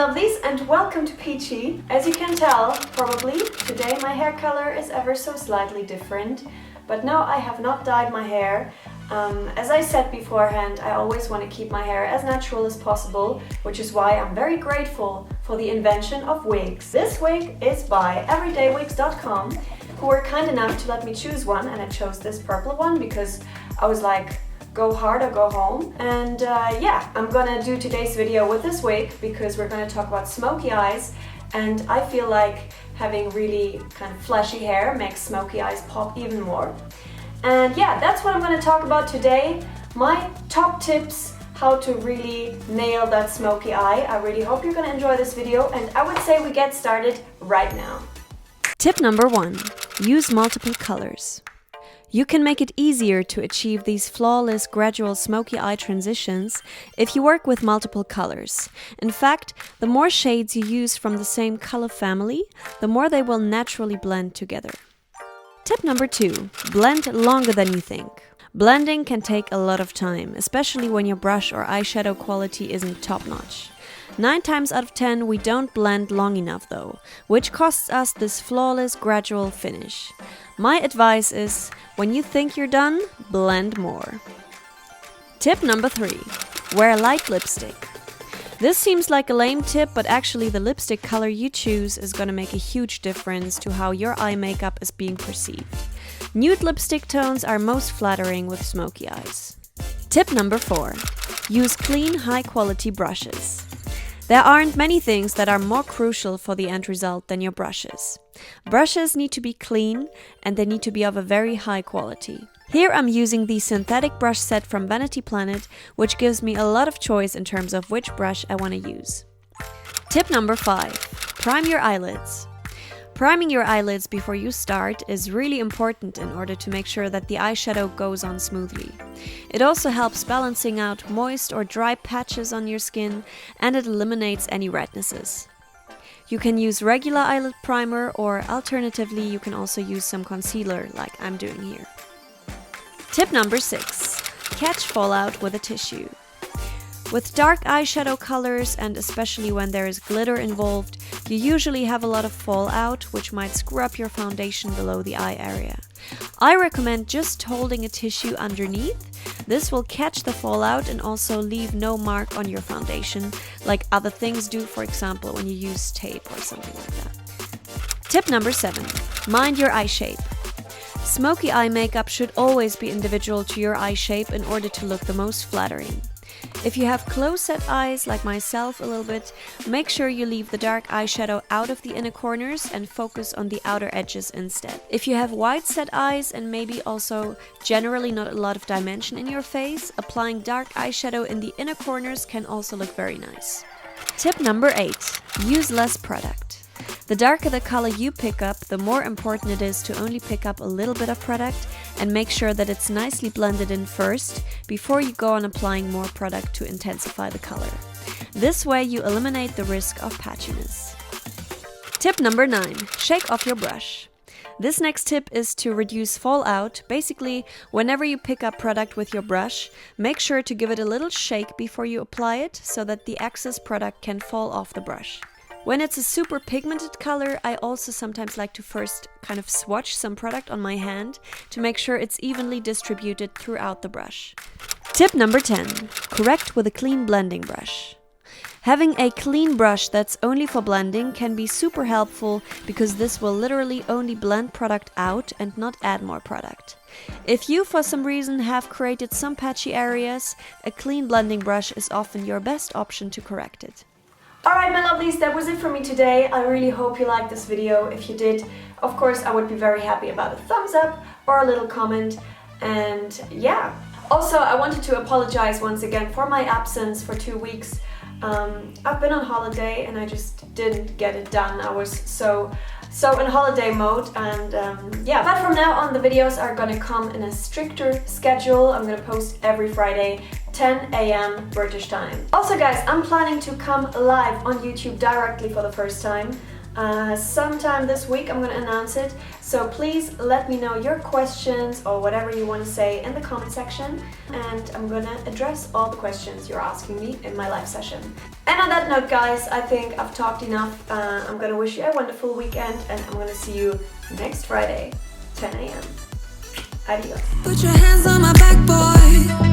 lovelies, and welcome to Peachy. As you can tell, probably, today my hair color is ever so slightly different. But no, I have not dyed my hair. As I said beforehand, I always want to keep my hair as natural as possible, which is why I'm very grateful for the invention of wigs. This wig is by everydaywigs.com, who were kind enough to let me choose one, and I chose this purple one because I was like, go hard or go home. And yeah, I'm gonna do today's video with this wig because we're gonna talk about smoky eyes, and I feel like having really kind of fleshy hair makes smoky eyes pop even more. And yeah, that's what I'm gonna talk about today. My top tips how to really nail that smoky eye. I really hope you're gonna enjoy this video, and I would say we get started right now. Tip number 1. Use multiple colors. You can make it easier to achieve these flawless, gradual smoky eye transitions if you work with multiple colors. In fact, the more shades you use from the same color family, the more they will naturally blend together. Tip number 2. Blend longer than you think. Blending can take a lot of time, especially when your brush or eyeshadow quality isn't top-notch. 9 times out of 10 we don't blend long enough though, which costs us this flawless, gradual finish. My advice is, when you think you're done, blend more. Tip number 3. Wear light lipstick. This seems like a lame tip, but actually the lipstick color you choose is gonna make a huge difference to how your eye makeup is being perceived. Nude lipstick tones are most flattering with smoky eyes. Tip number 4. Use clean, high-quality brushes. There aren't many things that are more crucial for the end result than your brushes. Brushes need to be clean, and they need to be of a very high quality. Here I'm using the synthetic brush set from Vanity Planet, which gives me a lot of choice in terms of which brush I want to use. Tip number 5. Prime your eyelids. Priming your eyelids before you start is really important in order to make sure that the eyeshadow goes on smoothly. It also helps balancing out moist or dry patches on your skin, and it eliminates any rednesses. You can use regular eyelid primer, or alternatively you can also use some concealer like I'm doing here. Tip number 6. Catch fallout with a tissue. With dark eyeshadow colors, and especially when there is glitter involved, you usually have a lot of fallout, which might screw up your foundation below the eye area. I recommend just holding a tissue underneath. This will catch the fallout and also leave no mark on your foundation, like other things do, for example, when you use tape or something like that. Tip number 7. Mind your eye shape. Smoky eye makeup should always be individual to your eye shape in order to look the most flattering. If you have close-set eyes, like myself a little bit, make sure you leave the dark eyeshadow out of the inner corners and focus on the outer edges instead. If you have wide-set eyes and maybe also generally not a lot of dimension in your face, applying dark eyeshadow in the inner corners can also look very nice. Tip number 8. Use less product. The darker the color you pick up, the more important it is to only pick up a little bit of product and make sure that it's nicely blended in first before you go on applying more product to intensify the color. This way you eliminate the risk of patchiness. Tip number 9. Shake off your brush. This next tip is to reduce fallout. Basically, whenever you pick up product with your brush, make sure to give it a little shake before you apply it so that the excess product can fall off the brush. When it's a super pigmented color, I also sometimes like to first kind of swatch some product on my hand to make sure it's evenly distributed throughout the brush. Tip number 10. Correct with a clean blending brush. Having a clean brush that's only for blending can be super helpful because this will literally only blend product out and not add more product. If you for some reason have created some patchy areas, a clean blending brush is often your best option to correct it. Alright my lovelies, that was it for me today. I really hope you liked this video. If you did, of course I would be very happy about a thumbs up or a little comment. And yeah. Also, I wanted to apologize once again for my absence for 2 weeks. I've been on holiday and I just didn't get it done. I was so in holiday mode, and yeah. But from now on the videos are gonna come in a stricter schedule. I'm gonna post every Friday, 10 AM British time. Also guys, I'm planning to come live on YouTube directly for the first time. Sometime this week I'm going to announce it, so please let me know your questions or whatever you want to say in the comment section, and I'm going to address all the questions you're asking me in my live session. And on that note, guys, I think I've talked enough. I'm going to wish you a wonderful weekend, and I'm going to see you next Friday, 10 a.m. Adios. Put your hands on my back, boy.